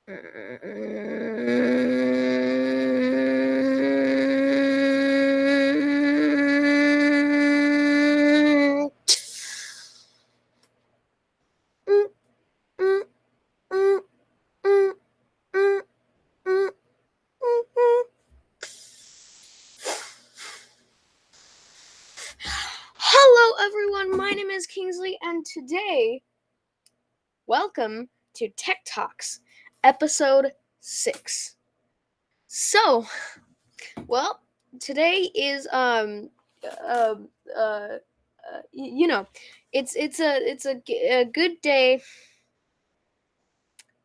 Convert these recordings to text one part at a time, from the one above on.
Hello everyone, my name is Kingsley, and today, welcome to Tech Talks, episode 6. So, well, today is uh, uh, you know, it's a good day.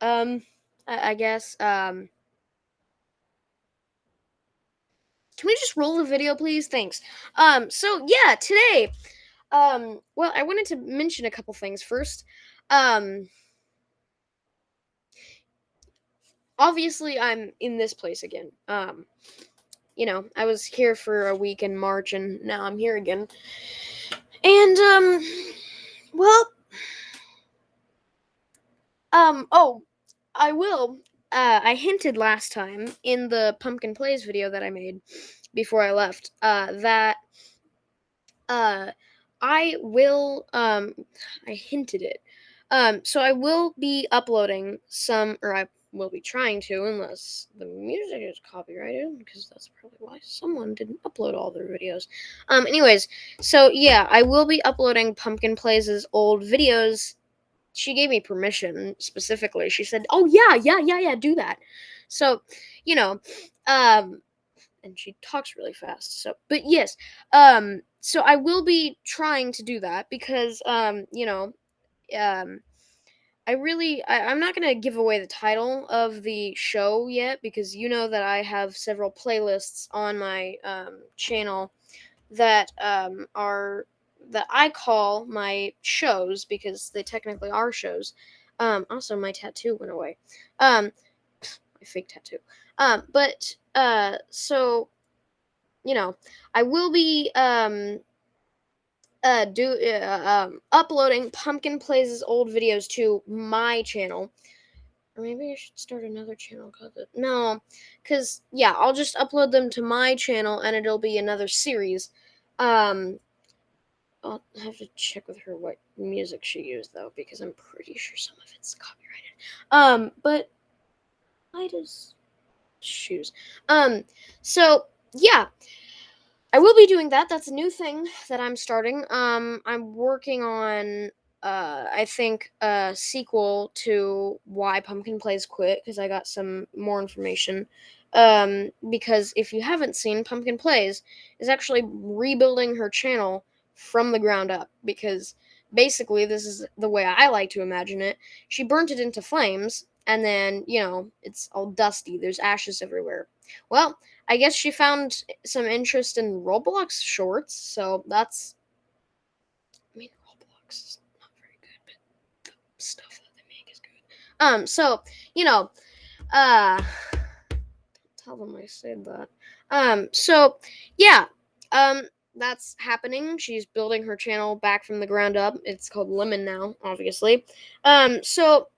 I guess. Can we just roll the video, please? Thanks. So yeah, today, well, I wanted to mention a couple things first. Um, Obviously, I'm in this place again. I was here for a week in March, and now I'm here again. And well, oh, I will. I hinted last time in the Pumpkin Plays video that I made before I left, that uh, I will. I hinted it. So I will be uploading some, or I will be trying to, unless the music is copyrighted, because that's probably why someone didn't upload all their videos. Anyways, so yeah, I will be uploading Pumpkin Plays' old videos. She gave me permission specifically. She said, "Oh yeah, do that." So, you know, and she talks really fast. So, but yes, so I will be trying to do that because, um, I'm not gonna give away the title of the show yet because you know that I have several playlists on my channel that are that I call my shows because they technically are shows. Also, my tattoo went away. My fake tattoo. But so I will be uploading Pumpkin Plays' old videos to my channel. Or maybe I should start another channel called it. No, because yeah, I'll just upload them to my channel and it'll be another series. Um, I'll have to check with her what music she used though, because I'm pretty sure some of it's copyrighted. But I just shoes. So yeah, I will be doing that. That's a new thing that I'm starting. I'm working on I think a sequel to Why Pumpkin Plays Quit because I got some more information. Because if you haven't seen, Pumpkin Plays is actually rebuilding her channel from the ground up because basically this is the way I like to imagine it. She burnt it into flames and then, it's all dusty. There's ashes everywhere. Well, I guess she found some interest in Roblox shorts, so that's. I mean, Roblox is not very good, but the stuff that they make is good. So uh, tell them I said that. So yeah, um, that's happening. She's building her channel back from the ground up. It's called Lemon now, obviously. So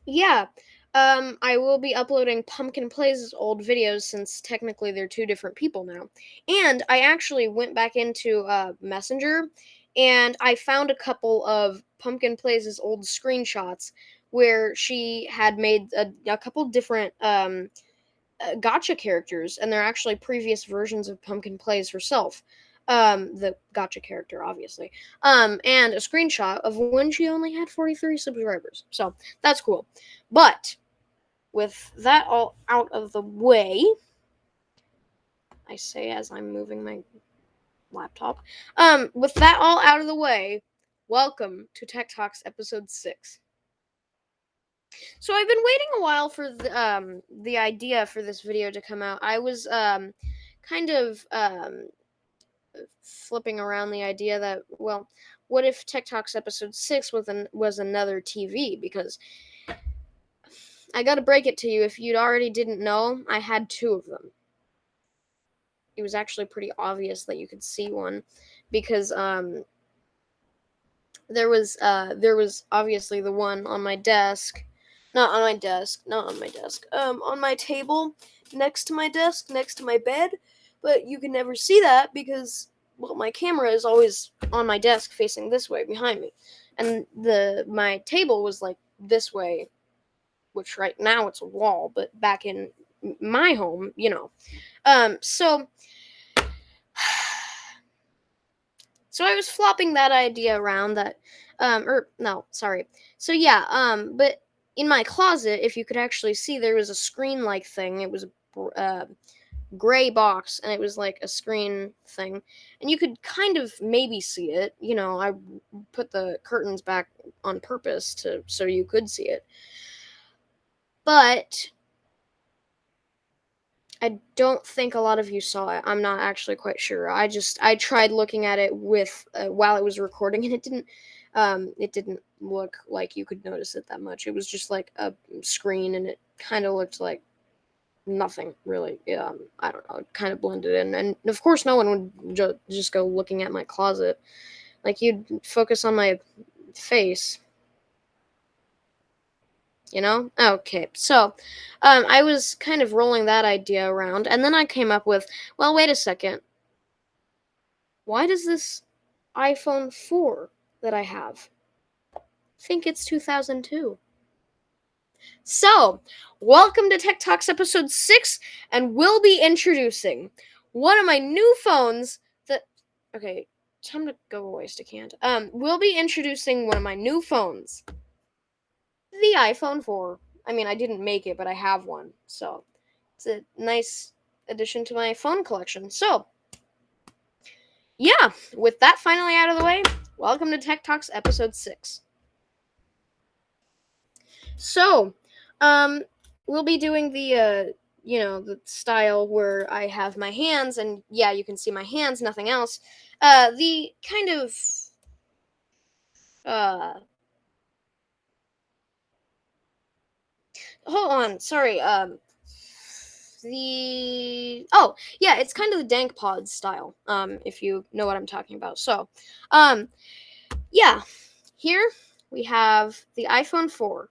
yeah. I will be uploading Pumpkin Plays' old videos since technically they're two different people now. And I actually went back into Messenger and I found a couple of Pumpkin Plays' old screenshots where she had made a couple different gotcha characters, and they're actually previous versions of Pumpkin Plays herself. The gotcha character, obviously. And a screenshot of when she only had 43 subscribers. So that's cool. But with that all out of the way, I say as I'm moving my laptop. With that all out of the way, welcome to Tech Talks episode 6. So I've been waiting a while for the idea for this video to come out. I was kind of flipping around the idea that, well, what if Tech Talks episode 6 was another TV? Because I gotta break it to you, if you'd already didn't know, I had two of them. It was actually pretty obvious that you could see one because there was obviously the one on my desk, Not on my desk. Not on my desk. On my table, next to my desk, next to my bed. But you can never see that because, well, my camera is always on my desk facing this way behind me. And my table was like this way, which right now it's a wall, but back in my home, so I was flopping that idea around that, or no, sorry. So yeah, but in my closet, if you could actually see, there was a screen-like thing. It was a gray box, and it was like a screen thing, and you could kind of maybe see it. I put the curtains back on purpose to so you could see it, but I don't think a lot of you saw it. I'm not actually quite sure. I tried looking at it with while it was recording, and it didn't look like you could notice it that much. It was just like a screen, and it kind of looked like nothing really. I don't know. It kind of blended in, and of course, no one would just go looking at my closet. Like, you'd focus on my face. Okay, so I was kind of rolling that idea around, and then I came up with, well, wait a second, why does this iPhone 4 that I have think it's 2002? So, welcome to Tech Talks episode 6, and we'll be introducing one of my new phones that, okay, time to go away, Stickhand. We'll be introducing one of my new phones, the iPhone 4. I mean, I didn't make it, but I have one, so it's a nice addition to my phone collection. So, yeah, with that finally out of the way, welcome to Tech Talks episode 6. So, um, we'll be doing the style where I have my hands, and yeah, you can see my hands, nothing else. The kind of, uh, hold on, sorry, oh yeah, it's kind of the dank pod style, if you know what I'm talking about. So um yeah, here we have the iPhone 4.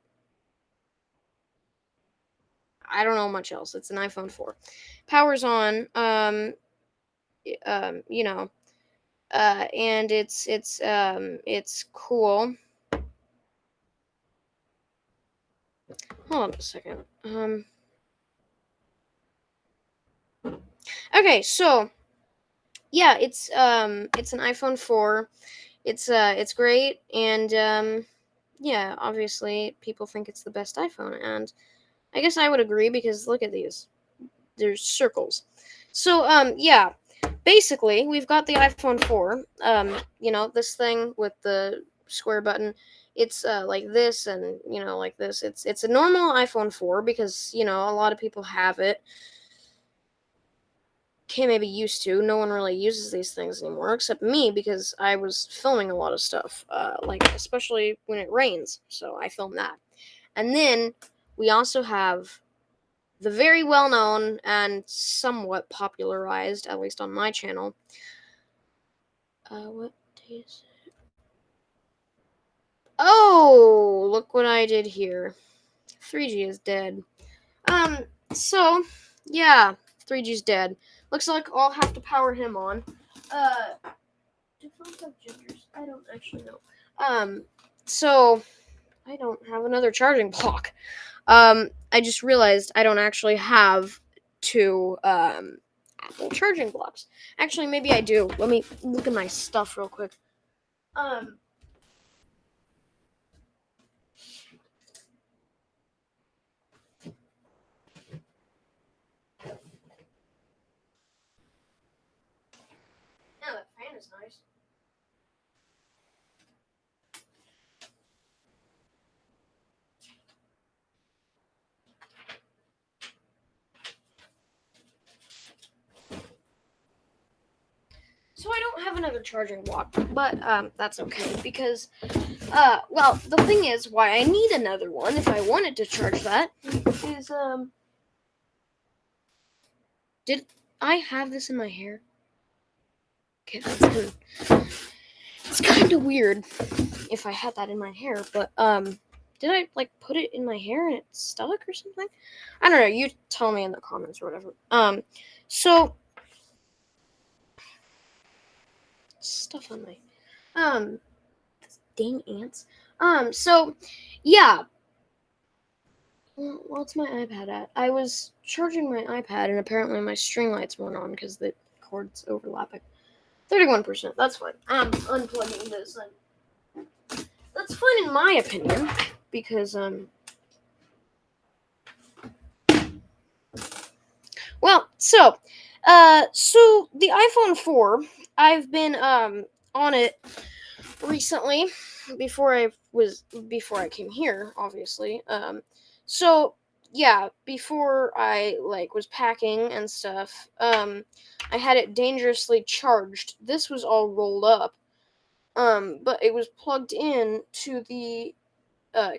I don't know much else. It's an iPhone 4. Power's on. You know and it's cool. Hold on a second. Okay, so yeah, it's an iPhone 4. It's great, and yeah, obviously people think it's the best iPhone, and I guess I would agree because look at these. There's circles. So yeah, basically we've got the iPhone 4. This thing with the square button. It's like this, and like this. It's a normal iPhone 4 because a lot of people have it. Okay, maybe used to. No one really uses these things anymore except me because I was filming a lot of stuff, like especially when it rains. So I film that. And then we also have the very well known and somewhat popularized, at least on my channel. What day is it? Oh, look what I did here. 3G is dead. Um, so, yeah, 3G's dead. Looks like I'll have to power him on. Do phones have gingers? I don't actually know. So, I don't have another charging block. I just realized I don't actually have two, Apple charging blocks. Actually, maybe I do. Let me look at my stuff real quick. Um, yeah, that fan is nice. So I don't have another charging block, but that's okay because well, the thing is, why I need another one if I wanted to charge that is did I have this in my hair? Okay, it's kind of weird if I had that in my hair, but Did I like put it in my hair and it stuck or something? I don't know. You tell me in the comments or whatever. So stuff on my dang ants. So yeah. Well, what's my iPad at? I was charging my iPad and apparently my string lights weren't on because the cord's overlapping. 31%. That's fine. I'm unplugging this. That's fine in my opinion because well, so the iPhone 4, I've been on it recently before I came here, obviously. So yeah, before I like was packing and stuff, I had it dangerously charged. This was all rolled up. But it was plugged in to the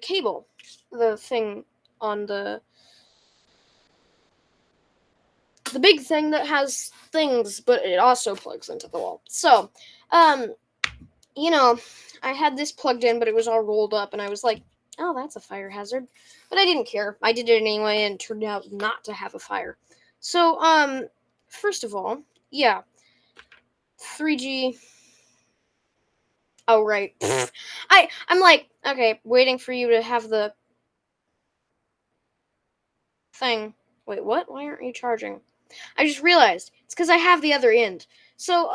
cable, the thing on the big thing that has things, but it also plugs into the wall. So, um, you know, I had this plugged in, but it was all rolled up, and I was like, oh, that's a fire hazard. But I didn't care. I did it anyway, and it turned out not to have a fire. So, first of all, yeah, 3G. Oh, right. I'm like, okay, waiting for you to have the thing. Wait, what? Why aren't you charging? I just realized it's because I have the other end. So,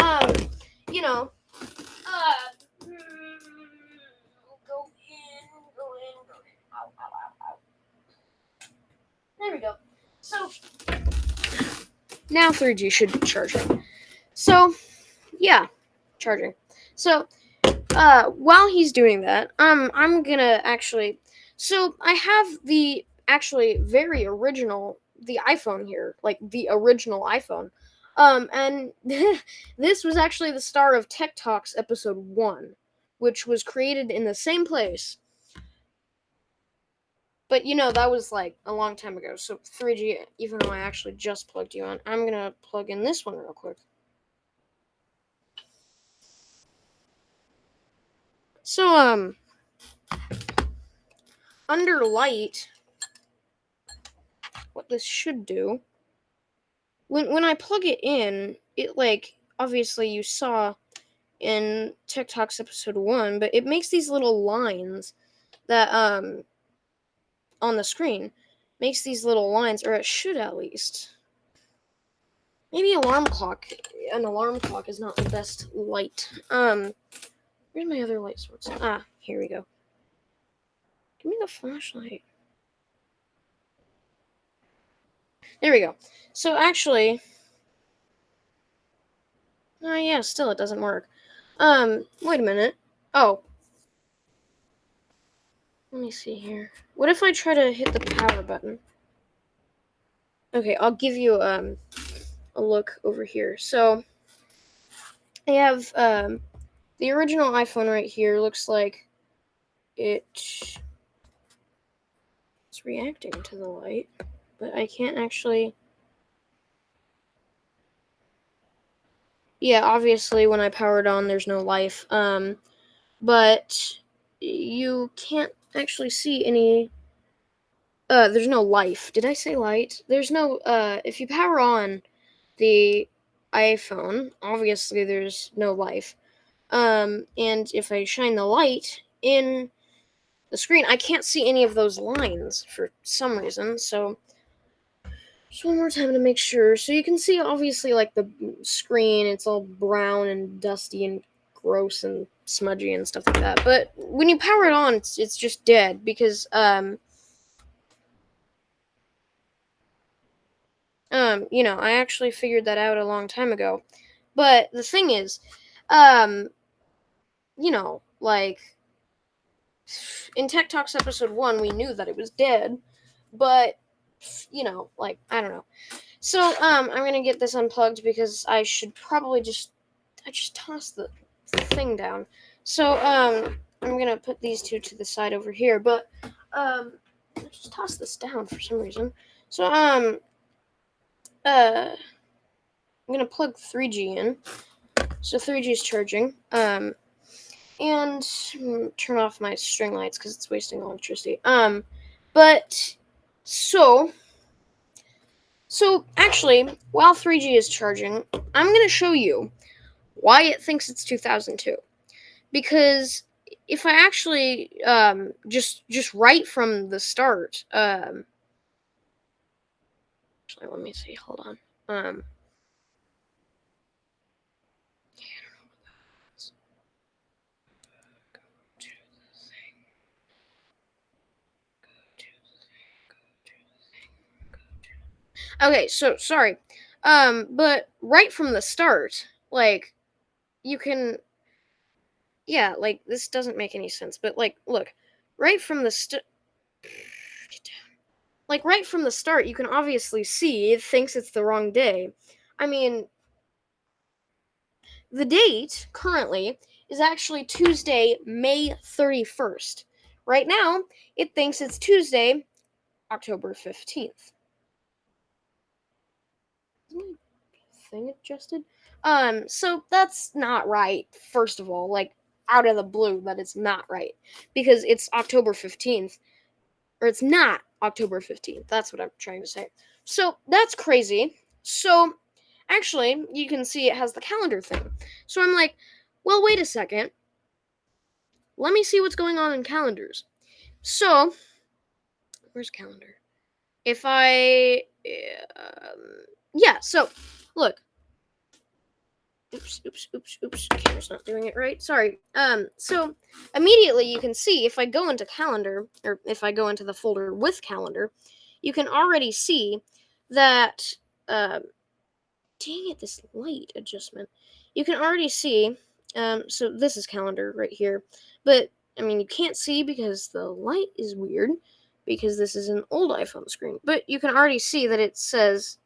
you know, go in, go in, go in. Ow, ow, ow, ow. There we go. So, now 3G should be charging. So, yeah, charging. So, while he's doing that, I'm gonna actually. So, I have the actually very original, the iPhone here, like the original iPhone. And this was actually the star of Tech Talks episode 1, which was created in the same place. But that was like a long time ago. So 3G, even though I actually just plugged you on, I'm gonna plug in this one real quick. So under light, what this should do, when I plug it in, it like obviously you saw in TikTok's episode 1, but it makes these little lines that on the screen makes these little lines, or it should at least. Maybe an alarm clock is not the best light. Where's my other light source? Ah, here we go. Give me the flashlight. There we go. So actually, yeah, still it doesn't work. Wait a minute. Oh, let me see here. What if I try to hit the power button? Okay, I'll give you a look over here. So I have the original iPhone right here. Looks like it's reacting to the light, but I can't actually. Yeah, obviously when I power it on, there's no life. But you can't actually see any. There's no life. Did I say light? There's no. If you power on the iPhone, obviously there's no life. And if I shine the light in the screen, I can't see any of those lines for some reason. So just one more time to make sure. So you can see obviously like the screen, it's all brown and dusty and gross and smudgy and stuff like that. But when you power it on, it's just dead because I actually figured that out a long time ago. But the thing is, like in Tech Talks episode 1, we knew that it was dead, but like I don't know. So I'm gonna get this unplugged because I should probably I just tossed the thing down. So I'm gonna put these two to the side over here, but I just tossed this down for some reason. So I'm gonna plug 3G in. So 3G is charging. And turn off my string lights because it's wasting electricity. But so actually, while 3G is charging, I'm gonna show you why it thinks it's 2002. Because if I actually just right from the start, actually let me see, hold on. Okay, so sorry. But right from the start, like you can yeah, like this doesn't make any sense, but like look, right from the like right from the start, you can obviously see it thinks it's the wrong day. I mean, the date currently is actually Tuesday, May 31st. Right now, it thinks it's Tuesday, October 15th. Is my thing adjusted? So that's not right, first of all. Like, out of the blue, that it's not right. Because it's October 15th. Or it's not October 15th. That's what I'm trying to say. So that's crazy. So actually, you can see it has the calendar thing. So I'm like, well, wait a second. Let me see what's going on in calendars. So, where's calendar? If I. Yeah, so, look. Oops. Camera's not doing it right. Sorry. So, immediately you can see if I go into calendar, or if I go into the folder with calendar, you can already see that. Dang it, this light adjustment. You can already see. So this is calendar right here, but I mean you can't see because the light is weird because this is an old iPhone screen. But you can already see that it says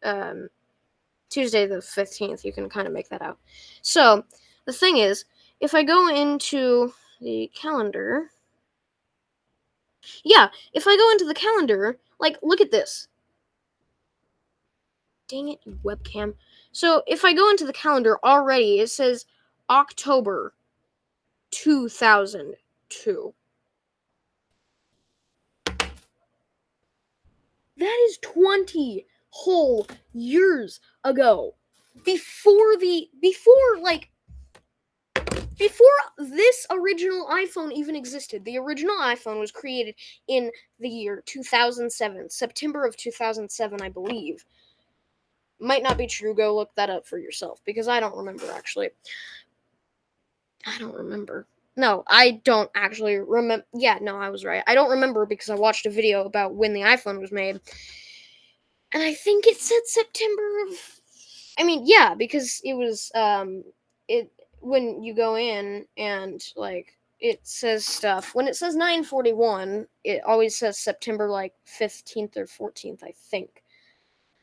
Tuesday the 15th. You can kind of make that out. So the thing is, if I go into the calendar, yeah, if I go into the calendar, like look at this. Dang it, you webcam. So if I go into the calendar already, it says October 2002. That is 20 whole years ago. Before this original iPhone even existed. The original iPhone was created in the year 2007, September of 2007, I believe. Might not be true. Go look that up for yourself because I don't remember actually. I don't remember. No, I don't actually remember. Yeah, no, I was right. I don't remember because I watched a video about when the iPhone was made. And I think it said September of I mean, yeah, because it was it when you go in and like it says stuff. When it says 941, it always says September like 15th or 14th, I think.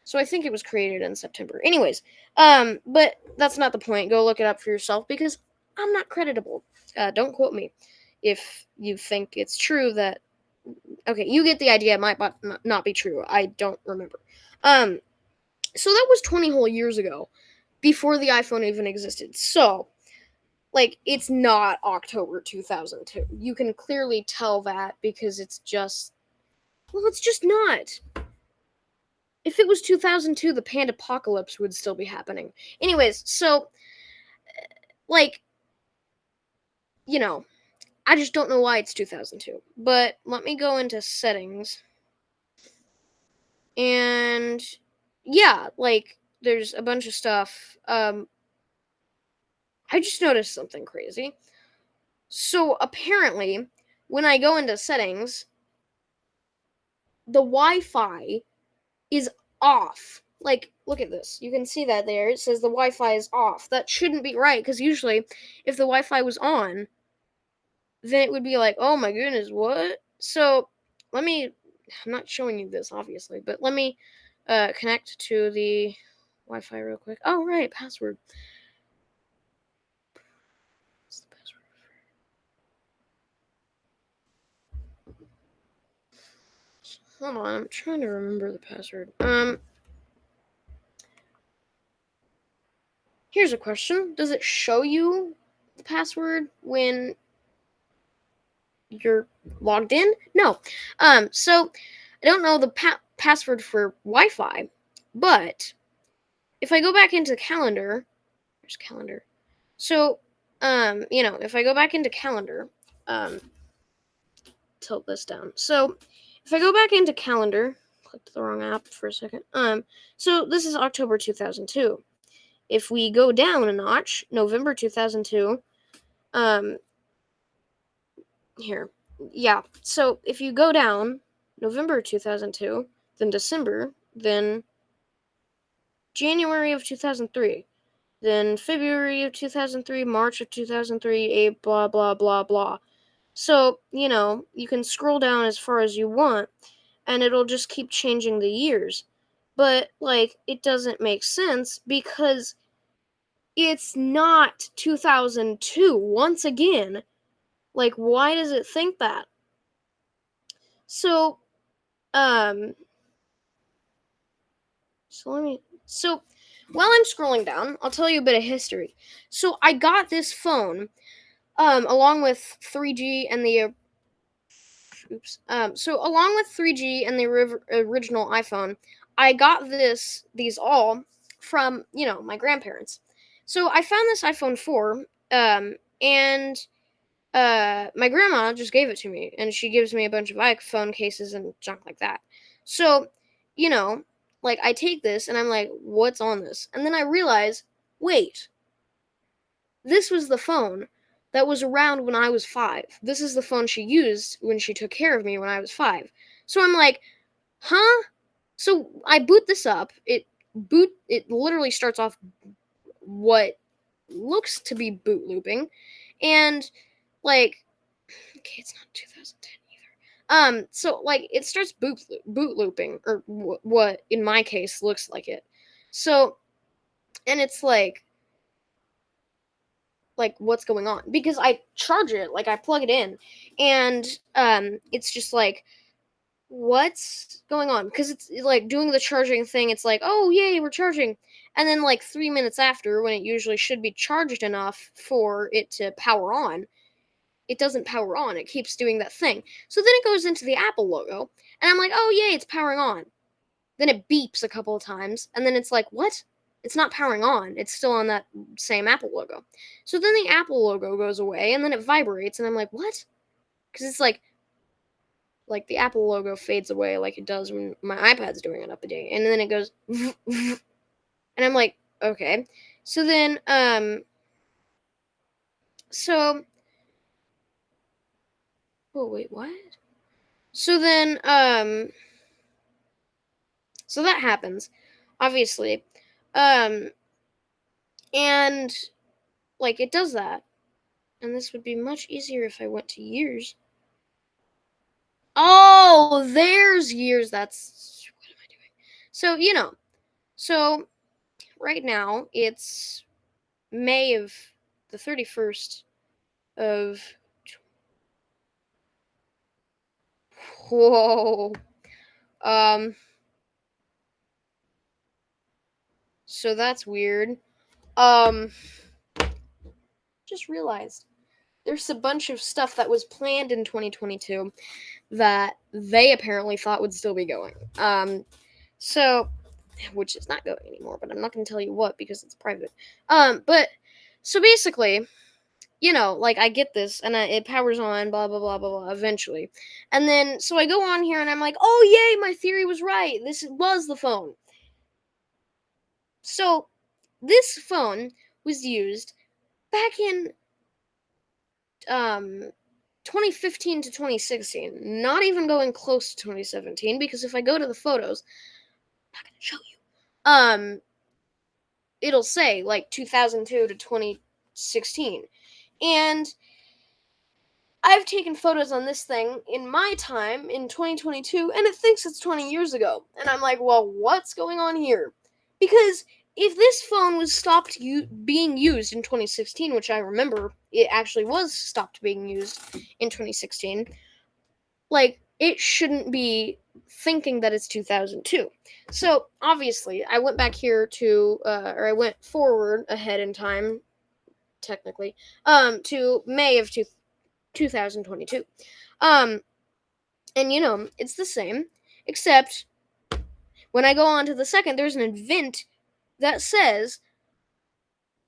So I think it was created in September. Anyways, but that's not the point. Go look it up for yourself because I'm not creditable. Don't quote me if you think it's true that. Okay, you get the idea. It might not be true. I don't remember. Um, so that was 20 whole years ago, before the iPhone even existed. So, like, it's not October 2002. You can clearly tell that because it's just. Well, it's just not. If it was 2002, the Panda Apocalypse would still be happening. Anyways, so, like, you know, I just don't know why it's 2002. But let me go into settings. And, yeah, like, there's a bunch of stuff. I just noticed something crazy. So, apparently, when I go into settings, the Wi Fi is off. Like, look at this. You can see that there. It says the Wi Fi is off. That shouldn't be right, because usually, if the Wi Fi was on, then it would be like, oh my goodness, what? So, let me. I'm not showing you this, obviously, but let me connect to the Wi Fi real quick. Oh, right, password. What's the password? Hold on, I'm trying to remember the password. Here's a question. Does it show you the password when you're logged in? No. So I don't know the password for Wi-Fi, but if I go back into calendar, there's calendar. So, if I go back into calendar, um, tilt this down. So, if I go back into calendar, clicked the wrong app for a second. So this is October 2002. If we go down a notch, November 2002, here. Yeah. So if you go down November 2002, then December, then January of 2003, then February of 2003, March of 2003, blah, blah, blah, blah. So, you can scroll down as far as you want, and it'll just keep changing the years. But, it doesn't make sense because it's not 2002. Once again, why does it think that? So, um, so while I'm scrolling down, I'll tell you a bit of history. So I got this phone, along with 3G and the so along with 3G and the original iPhone, I got these all from my grandparents. So I found this iPhone 4, and my grandma just gave it to me, and she gives me a bunch of iPhone cases and junk like that. So, you know, I take this and I'm like, what's on this? And then I realize, wait, this was the phone that was around when I was 5. This is the phone she used when she took care of me when I was 5. So I'm like, huh? So I boot this up. It literally starts off what looks to be boot looping, and okay, it's not 2010 either. So it starts boot looping, or what in my case looks like it. So, and it's what's going on, because I charge it, I plug it in, and it's just what's going on, because it's doing the charging thing. It's oh yay, we're charging, and then 3 minutes after, when it usually should be charged enough for it to power on, it doesn't power on. It keeps doing that thing. So then it goes into the Apple logo, and I'm like, oh yay, it's powering on. Then it beeps a couple of times, and then it's what? It's not powering on. It's still on that same Apple logo. So then the Apple logo goes away, and then it vibrates, and I'm like, what? Because it's the Apple logo fades away like it does when my iPad's doing an update, and then it goes, and I'm like, okay. So then, oh wait, what? So then, so that happens, obviously, and it does that, and this would be much easier if I went to years. Oh, there's years. That's what am I doing? So right now it's May of the 31st of. Whoa. So that's weird. Just realized there's a bunch of stuff that was planned in 2022 that they apparently thought would still be going. So, which is not going anymore, but I'm not going to tell you what because it's private. But so basically, I get this and it powers on, blah blah blah blah blah. Eventually, and then so I go on here and I'm like, oh yay, my theory was right. This was the phone. So, this phone was used back in 2015 to 2016. Not even going close to 2017, because if I go to the photos, I'm not gonna show you. It'll say 2002 to 2016, and I've taken photos on this thing in my time in 2022, and it thinks it's 20 years ago. And I'm like, well, what's going on here? Because if this phone was stopped being used in 2016, which I remember it actually was stopped being used in 2016, it shouldn't be thinking that it's 2002. So obviously, I went back here to, or I went forward ahead in time, technically, to May of 2022. And it's the same, except when I go on to the second, there's an event that says,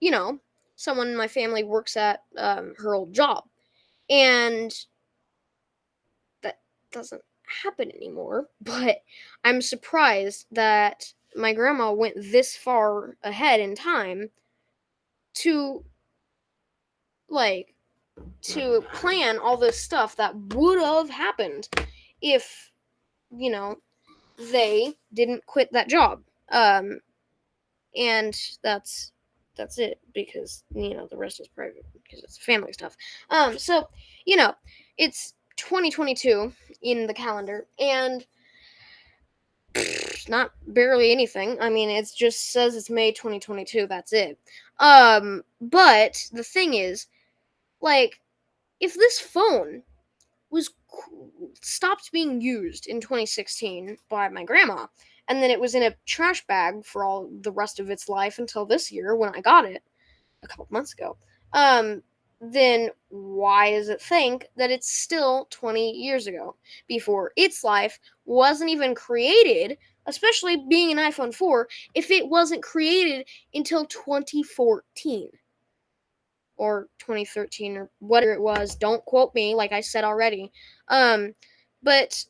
you know, someone in my family works at her old job, and that doesn't happen anymore. But I'm surprised that my grandma went this far ahead in time to like to plan all this stuff that would have happened if you know they didn't quit that job. And that's it, because the rest is private because it's family stuff. So you know it's 2022 in the calendar, and not barely anything. I mean, it just says it's May 2022. That's it. But the thing is, like, if this phone was stopped being used in 2016 by my grandma, and then it was in a trash bag for all the rest of its life until this year when I got it a couple months ago, then why does it think that it's still 20 years ago before its life wasn't even created, especially being an iPhone 4, if it wasn't created until 2014 or 2013 or whatever it was? Don't quote me, like I said already. But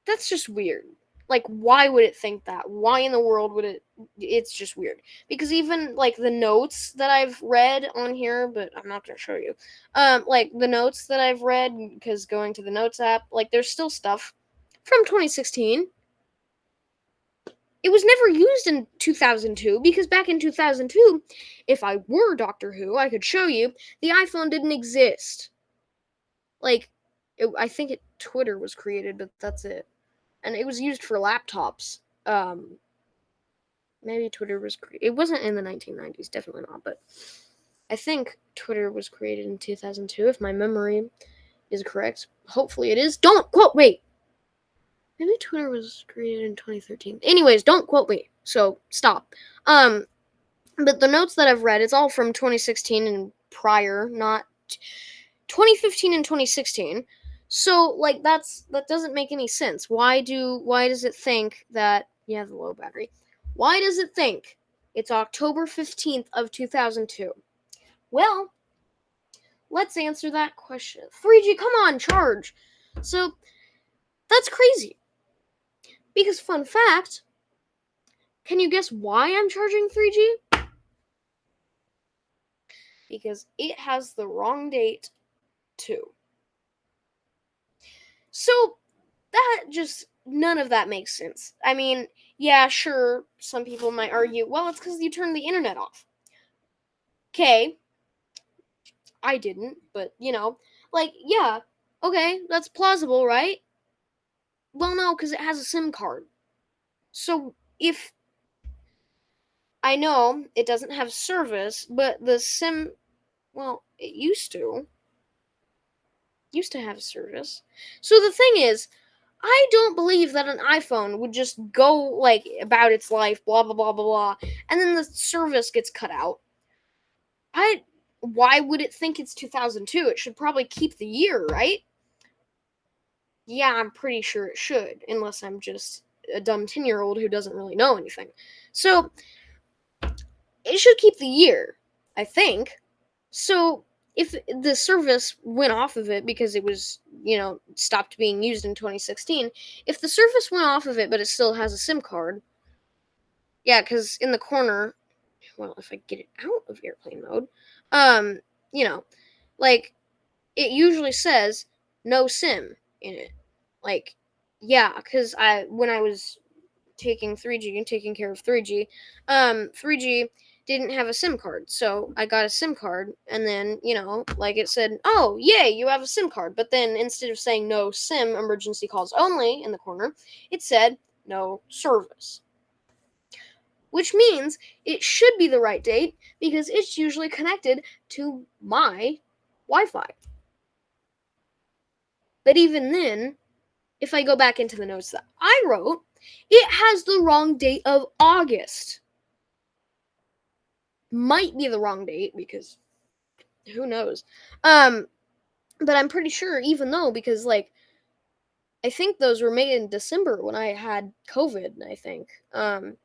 that's just weird. Like, why would it think that? Why in the world would it? It's just weird. Because even like the notes that I've read on here, but I'm not gonna show you. Like the notes that I've read, because going to the notes app, like there's still stuff from 2016. It was never used in 2002, because back in 2002, if I were Doctor Who, I could show you the iPhone didn't exist. Like, I think Twitter was created, but that's it, and it was used for laptops. Maybe Twitter was it wasn't in the 1990s, definitely not, but I think Twitter was created in 2002, if my memory is correct. Hopefully it is. Don't quote me. Maybe Twitter was created in 2013. Anyways, don't quote me. So stop. But the notes that I've read, it's all from 2016 and prior, not 2015 and 2016. So like that doesn't make any sense. Why does it think that you have the low battery? Why does it think it's October 15th of 2002? Well, let's answer that question. 3G, come on, charge. So that's crazy. Because fun fact, can you guess why I'm charging 3G? Because it has the wrong date too. So that just none of that makes sense. I mean, yeah, sure, some people might argue, well, it's because you turned the internet off. Okay, I didn't, but like, yeah, okay, that's plausible, right? Well, no, because it has a SIM card. So if I know it doesn't have service, but the SIM, well, it used to have service. So the thing is, I don't believe that an iPhone would just go like about its life, blah blah blah blah blah, and then the service gets cut out. Why would it think it's 2002? It should probably keep the year, right? Yeah, I'm pretty sure it should, unless I'm just a dumb 10-year-old who doesn't really know anything. So it should keep the year, I think. So if the service went off of it because it was, stopped being used in 2016, if the service went off of it but it still has a SIM card, yeah, because in the corner, well, if I get it out of airplane mode, um, you know, like it usually says no SIM in it. Like, yeah, because when I was taking 3G and taking care of 3G, 3G didn't have a SIM card. So I got a SIM card, and then, like it said, oh, yay, you have a SIM card. But then instead of saying no SIM, emergency calls only in the corner, it said no service. Which means it should be the right date because it's usually connected to my Wi Fi. But even then, if I go back into the notes that I wrote, it has the wrong date of August. Might be the wrong date because who knows. But I'm pretty sure, even though, because like I think those were made in December when I had COVID, I think. I'm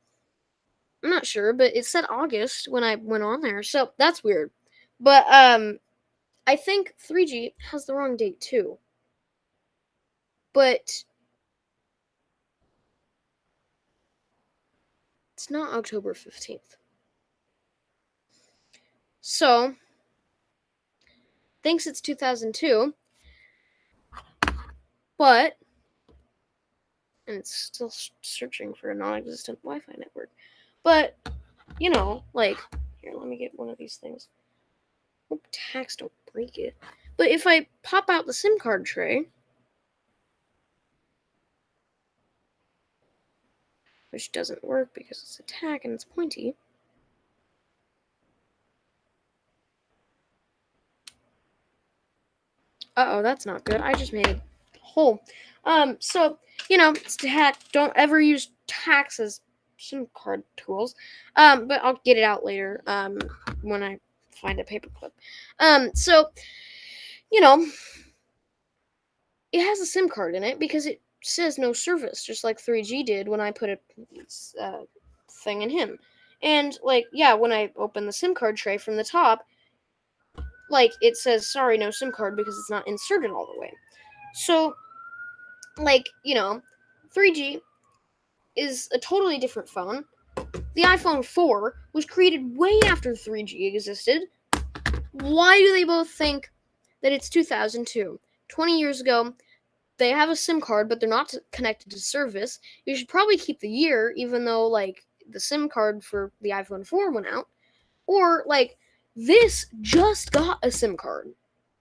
not sure, but it said August when I went on there, so that's weird. But I think 3G has the wrong date too. But it's not October 15th. So, thinks it's 2002, but and it's still searching for a non-existent Wi-Fi network. But, like here, let me get one of these things. Hope tacks don't break it. But if I pop out the SIM card tray, which doesn't work because it's a tack and it's pointy. Uh-oh, that's not good. I just made a hole. So, it's tack. Don't ever use tacks as SIM card tools. But I'll get it out later, when I find a paperclip. So, you know, it has a SIM card in it because it says no service, just like 3G did when I put a thing in him. And, like, yeah, when I open the SIM card tray from the top, like, it says, sorry, no SIM card because it's not inserted all the way. So, like, 3G is a totally different phone. The iPhone 4 was created way after 3G existed. Why do they both think that it's 2002? 20 years ago, they have a SIM card, but they're not connected to service. You should probably keep the year, even though, like, the SIM card for the iPhone 4 went out. Or, like, this just got a SIM card.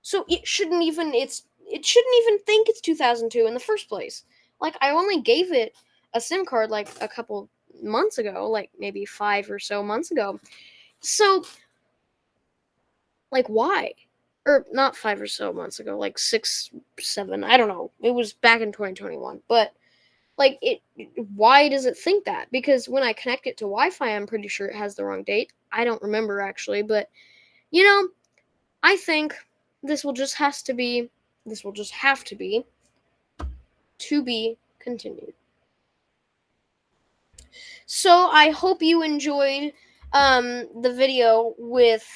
So it shouldn't even think it's 2002 in the first place. Like, I only gave it a SIM card like a couple months ago, like maybe 5 or so months ago. So, like, why? Or not 5 or so months ago, like 6, 7, I don't know. It was back in 2021. But like, why does it think that? Because when I connect it to Wi-Fi, I'm pretty sure it has the wrong date. I don't remember actually, but you know, I think this will just have to be to be continued. So I hope you enjoyed the video with,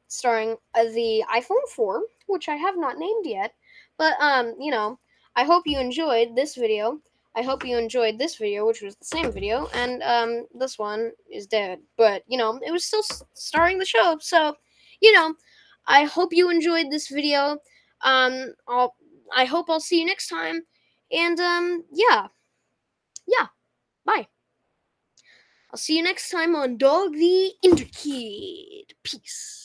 starring the iPhone 4, which I have not named yet. But I hope you enjoyed this video. I hope you enjoyed this video, which was the same video, and this one is dead. But it was still starring the show. So, you know, I hope you enjoyed this video. I hope I'll see you next time. And yeah, bye. I'll see you next time on Dog the Interkid. Peace.